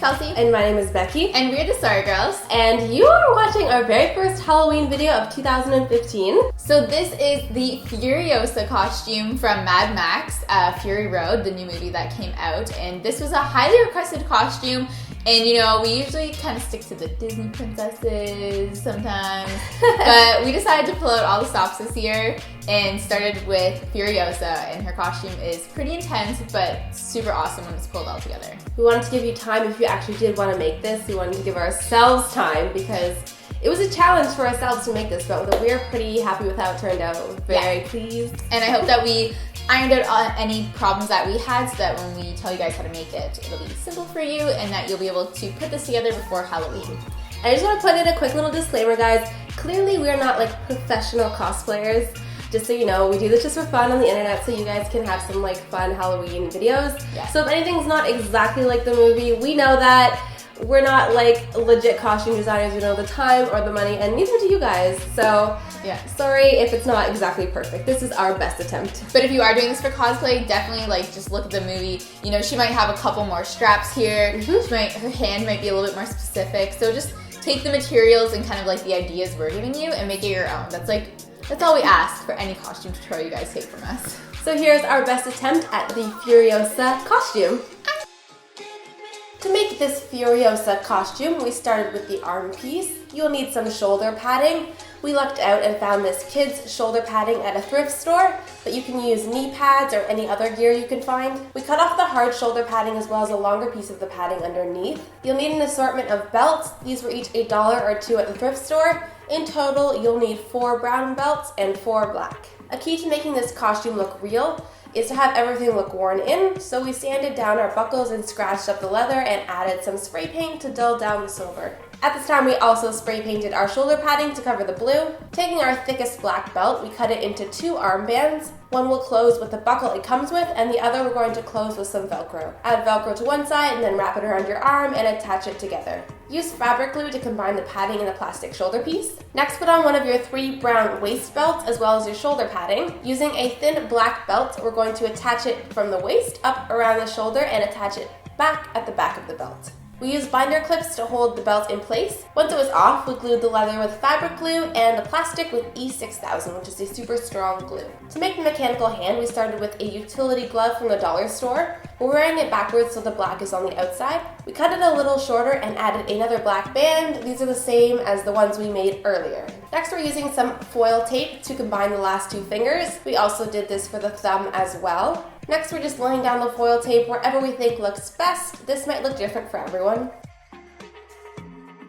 Chelsea. And my name is Becky. And we're the Sorry Girls. And you are watching our very first Halloween video of 2015. So this is the Furiosa costume from Mad Max, Fury Road, the new movie that came out. And this was a highly requested costume. And you know, we usually kind of stick to the Disney princesses sometimes. But we decided to pull out all the stops this year and started with Furiosa. And her costume is pretty intense, but super awesome when it's pulled all together. We wanted to give you time if you actually did want to make this. We wanted to give ourselves time because it was a challenge for ourselves to make this, but we're pretty happy with how it turned out. Very pleased. And I hope that we ironed out any problems that we had so that when we tell you guys how to make it, it'll be simple for you and that you'll be able to put this together before Halloween. I just want to put in a quick little disclaimer, guys. Clearly, we're not like professional cosplayers. Just so you know, we do this just for fun on the internet so you guys can have some like fun Halloween videos. Yeah. So if anything's not exactly like the movie, we know that. We're not like legit costume designers who know the time or the money, and neither do you guys. So yeah, sorry if it's not exactly perfect. This is our best attempt. But if you are doing this for cosplay, definitely like just look at the movie. You know, she might have a couple more straps here. Her hand might be a little bit more specific. So just take the materials and kind of like the ideas we're giving you and make it your own. That's all we ask for any costume tutorial you guys take from us. So here's our best attempt at the Furiosa costume. To make this Furiosa costume, we started with the arm piece. You'll need some shoulder padding. We lucked out and found this kids' shoulder padding at a thrift store, but you can use knee pads or any other gear you can find. We cut off the hard shoulder padding as well as a longer piece of the padding underneath. You'll need an assortment of belts. These were each $1 or $2 at the thrift store. In total, you'll need 4 brown belts and 4 black. A key to making this costume look real is to have everything look worn in, so we sanded down our buckles and scratched up the leather and added some spray paint to dull down the silver. At this time, we also spray painted our shoulder padding to cover the blue. Taking our thickest black belt, we cut it into 2 armbands. One will close with the buckle it comes with, and the other we're going to close with some Velcro. Add Velcro to one side and then wrap it around your arm and attach it together. Use fabric glue to combine the padding and the plastic shoulder piece. Next, put on one of your 3 brown waist belts as well as your shoulder padding. Using a thin black belt, we're going to attach it from the waist up around the shoulder and attach it back at the back of the belt. We used binder clips to hold the belt in place. Once it was off, we glued the leather with fabric glue and the plastic with E6000, which is a super strong glue. To make the mechanical hand, we started with a utility glove from the dollar store. We're wearing it backwards so the black is on the outside. We cut it a little shorter and added another black band. These are the same as the ones we made earlier. Next, we're using some foil tape to combine the last 2 fingers. We also did this for the thumb as well. Next, we're just laying down the foil tape wherever we think looks best. This might look different for everyone.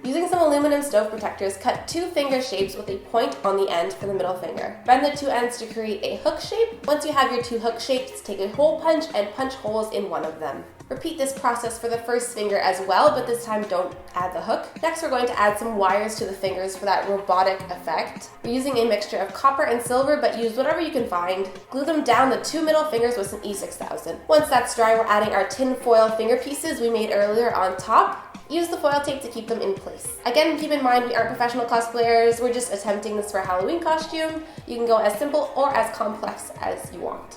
Using some aluminum stove protectors, cut 2 finger shapes with a point on the end for the middle finger. Bend the 2 ends to create a hook shape. Once you have your 2 hook shapes, take a hole punch and punch holes in one of them. Repeat this process for the first finger as well, but this time don't add the hook. Next, we're going to add some wires to the fingers for that robotic effect. We're using a mixture of copper and silver, but use whatever you can find. Glue them down the 2 middle fingers with some E6000. Once that's dry, we're adding our tin foil finger pieces we made earlier on top. Use the foil tape to keep them in place. Again, keep in mind we aren't professional cosplayers. We're just attempting this for a Halloween costume. You can go as simple or as complex as you want.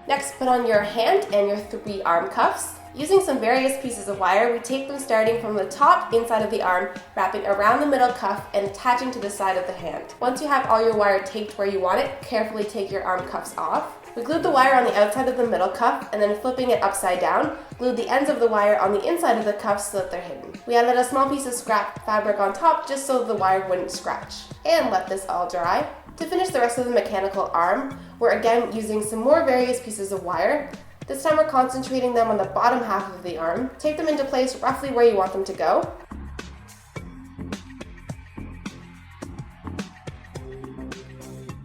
Next, put on your hand and your 3 arm cuffs. Using some various pieces of wire, we tape them starting from the top inside of the arm, wrapping around the middle cuff and attaching to the side of the hand. Once you have all your wire taped where you want it, carefully take your arm cuffs off. We glued the wire on the outside of the middle cuff and then flipping it upside down, glued the ends of the wire on the inside of the cuffs so that they're hidden. We added a small piece of scrap fabric on top just so the wire wouldn't scratch. And let this all dry. To finish the rest of the mechanical arm, we're again using some more various pieces of wire. This time we're concentrating them on the bottom half of the arm. Tape them into place roughly where you want them to go.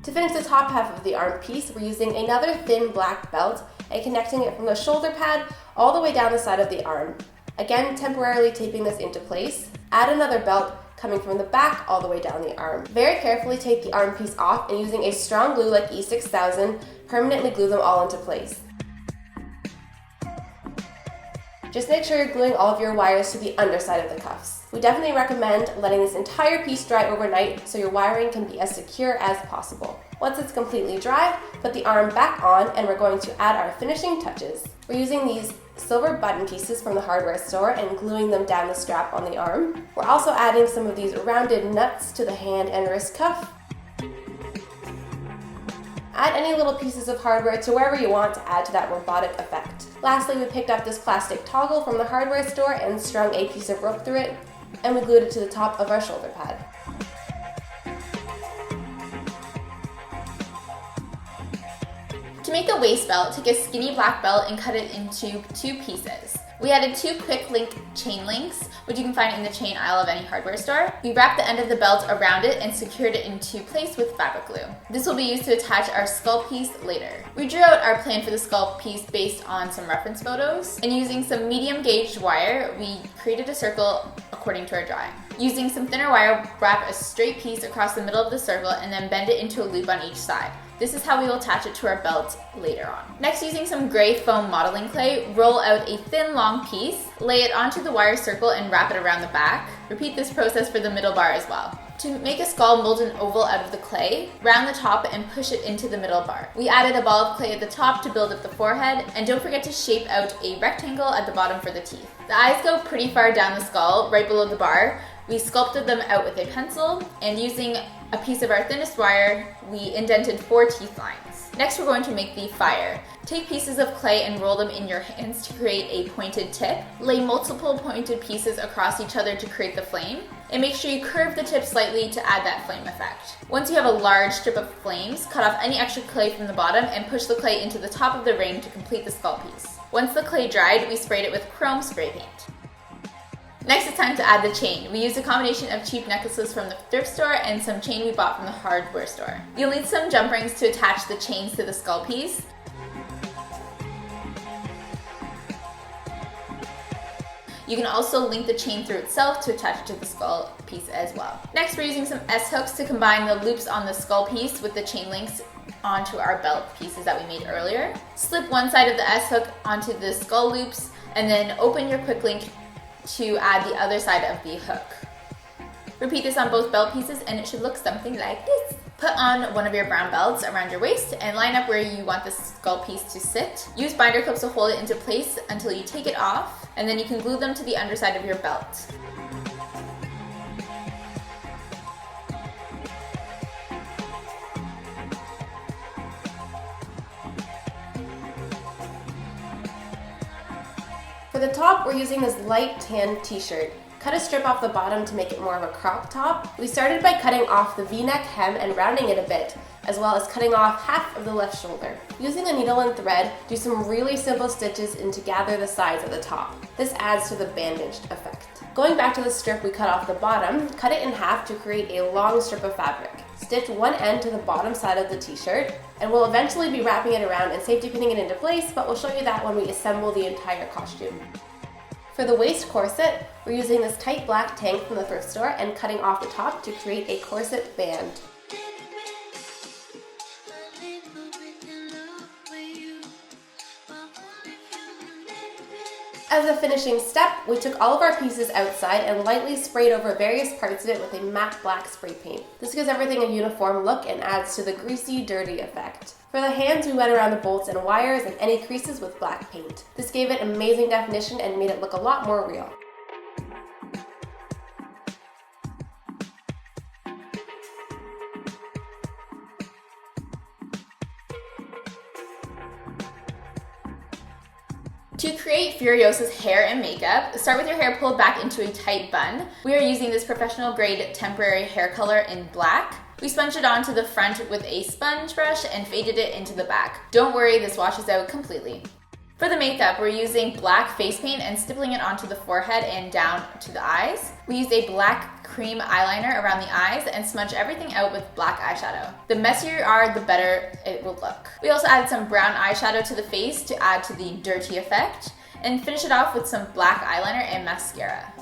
To finish the top half of the arm piece, we're using another thin black belt and connecting it from the shoulder pad all the way down the side of the arm. Again, temporarily taping this into place. Add another belt coming from the back all the way down the arm. Very carefully take the arm piece off and using a strong glue like E6000, permanently glue them all into place. Just make sure you're gluing all of your wires to the underside of the cuffs. We definitely recommend letting this entire piece dry overnight so your wiring can be as secure as possible. Once it's completely dry, put the arm back on and we're going to add our finishing touches. We're using these silver button pieces from the hardware store and gluing them down the strap on the arm. We're also adding some of these rounded nuts to the hand and wrist cuff. Add any little pieces of hardware to wherever you want to add to that robotic effect. Lastly, we picked up this plastic toggle from the hardware store and strung a piece of rope through it, and we glued it to the top of our shoulder pad. To make a waist belt, take a skinny black belt and cut it into 2 pieces. We added 2 quick link chain links, which you can find in the chain aisle of any hardware store. We wrapped the end of the belt around it and secured it into place with fabric glue. This will be used to attach our skull piece later. We drew out our plan for the skull piece based on some reference photos, and using some medium gauge wire, we created a circle according to our drawing. Using some thinner wire, wrap a straight piece across the middle of the circle and then bend it into a loop on each side. This is how we will attach it to our belt later on. Next, using some gray foam modeling clay, roll out a thin long piece, lay it onto the wire circle and wrap it around the back. Repeat this process for the middle bar as well. To make a skull, mold an oval out of the clay, round the top and push it into the middle bar. We added a ball of clay at the top to build up the forehead, and don't forget to shape out a rectangle at the bottom for the teeth. The eyes go pretty far down the skull, right below the bar. We sculpted them out with a pencil, and using a piece of our thinnest wire, we indented 4 teeth lines. Next, we're going to make the fire. Take pieces of clay and roll them in your hands to create a pointed tip. Lay multiple pointed pieces across each other to create the flame. And make sure you curve the tip slightly to add that flame effect. Once you have a large strip of flames, cut off any extra clay from the bottom and push the clay into the top of the ring to complete the skull piece. Once the clay dried, we sprayed it with chrome spray paint. Next, it's time to add the chain. We used a combination of cheap necklaces from the thrift store and some chain we bought from the hardware store. You'll need some jump rings to attach the chains to the skull piece. You can also link the chain through itself to attach it to the skull piece as well. Next, we're using some S-hooks to combine the loops on the skull piece with the chain links onto our belt pieces that we made earlier. Slip one side of the S-hook onto the skull loops and then open your quick link to add the other side of the hook. Repeat this on both belt pieces and it should look something like this. Put on one of your brown belts around your waist and line up where you want the skull piece to sit. Use binder clips to hold it into place until you take it off, and then you can glue them to the underside of your belt. For the top, we're using this light tan t-shirt. Cut a strip off the bottom to make it more of a crop top. We started by cutting off the v-neck hem and rounding it a bit, as well as cutting off half of the left shoulder. Using a needle and thread, do some really simple stitches in to gather the sides at the top. This adds to the bandaged effect. Going back to the strip we cut off the bottom, cut it in half to create a long strip of fabric. Stitch one end to the bottom side of the t-shirt, and we'll eventually be wrapping it around and safety pinning it into place, but we'll show you that when we assemble the entire costume. For the waist corset, we're using this tight black tank from the thrift store and cutting off the top to create a corset band. As a finishing step, we took all of our pieces outside and lightly sprayed over various parts of it with a matte black spray paint. This gives everything a uniform look and adds to the greasy, dirty effect. For the hands, we went around the bolts and wires and any creases with black paint. This gave it amazing definition and made it look a lot more real. To create Furiosa's hair and makeup, start with your hair pulled back into a tight bun. We are using this professional grade temporary hair color in black. We sponged it onto the front with a sponge brush and faded it into the back. Don't worry, this washes out completely. For the makeup, we're using black face paint and stippling it onto the forehead and down to the eyes. We used a black cream eyeliner around the eyes and smudged everything out with black eyeshadow. The messier you are, the better it will look. We also added some brown eyeshadow to the face to add to the dirty effect, and finish it off with some black eyeliner and mascara.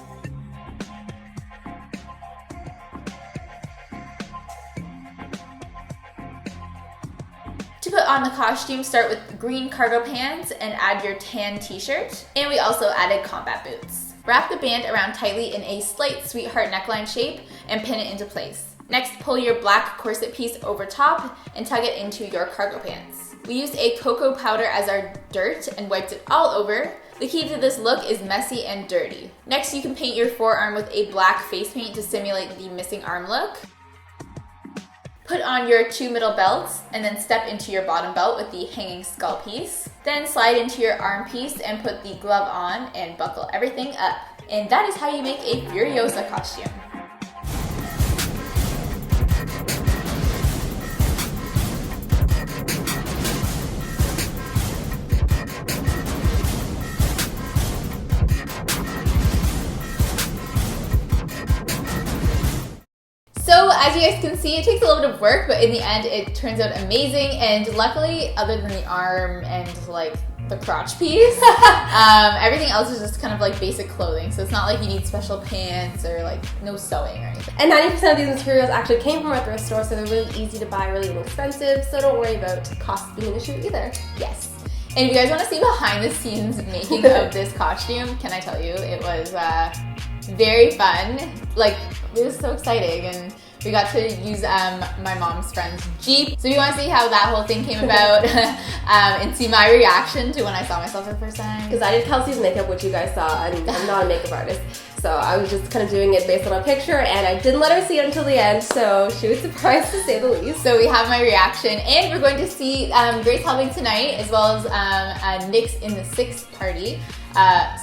To put on the costume, start with green cargo pants and add your tan t-shirt. And we also added combat boots. Wrap the band around tightly in a slight sweetheart neckline shape and pin it into place. Next, pull your black corset piece over top and tug it into your cargo pants. We used a cocoa powder as our dirt and wiped it all over. The key to this look is messy and dirty. Next, you can paint your forearm with a black face paint to simulate the missing arm look. Put on your 2 middle belts and then step into your bottom belt with the hanging skull piece. Then slide into your arm piece and put the glove on and buckle everything up. And that is how you make a Furiosa costume. So as you guys can see, it takes a little bit of work, but in the end it turns out amazing. And luckily, other than the arm and like the crotch piece, everything else is just kind of like basic clothing. So it's not like you need special pants or like no sewing or anything. And 90% of these materials actually came from our thrift store, so they're really easy to buy, really inexpensive. So don't worry about cost being an issue either. Yes. And if you guys want to see behind the scenes making of this costume, can I tell you, it was very fun. Like, it was so exciting, and we got to use my mom's friend's Jeep. So if you want to see how that whole thing came about and see my reaction to when I saw myself for the first time. Because I did Kelsey's makeup, which you guys saw, and I'm not a makeup artist. So I was just kind of doing it based on a picture, and I didn't let her see it until the end, so she was surprised to say the least. So we have my reaction, and we're going to see Grace helping tonight, as well as Nick's in the 6th party.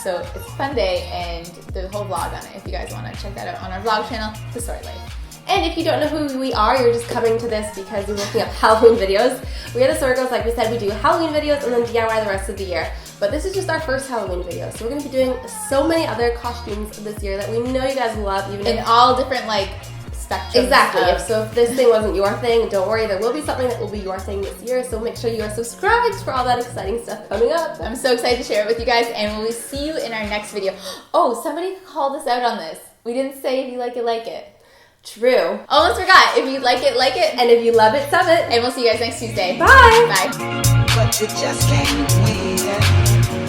So it's a fun day, and there's a whole vlog on it if you guys want to check that out on our vlog channel, The Sorry Life. And if you don't know who we are, you're just coming to this because you're looking up Halloween videos. We are the SorryGirls. Like we said, we do Halloween videos and then DIY the rest of the year. But this is just our first Halloween video. So we're going to be doing so many other costumes this year that we know you guys love. Even in all different like spectrums. Exactly. So if this thing wasn't your thing, don't worry. There will be something that will be your thing this year. So make sure you are subscribed for all that exciting stuff coming up. I'm so excited to share it with you guys, and we'll see you in our next video. Oh, somebody called us out on this. We didn't say if you like it, like it. True. Almost forgot. If you like it, like it. And if you love it, sub it. And we'll see you guys next Tuesday. Bye. Bye. But you just can't win.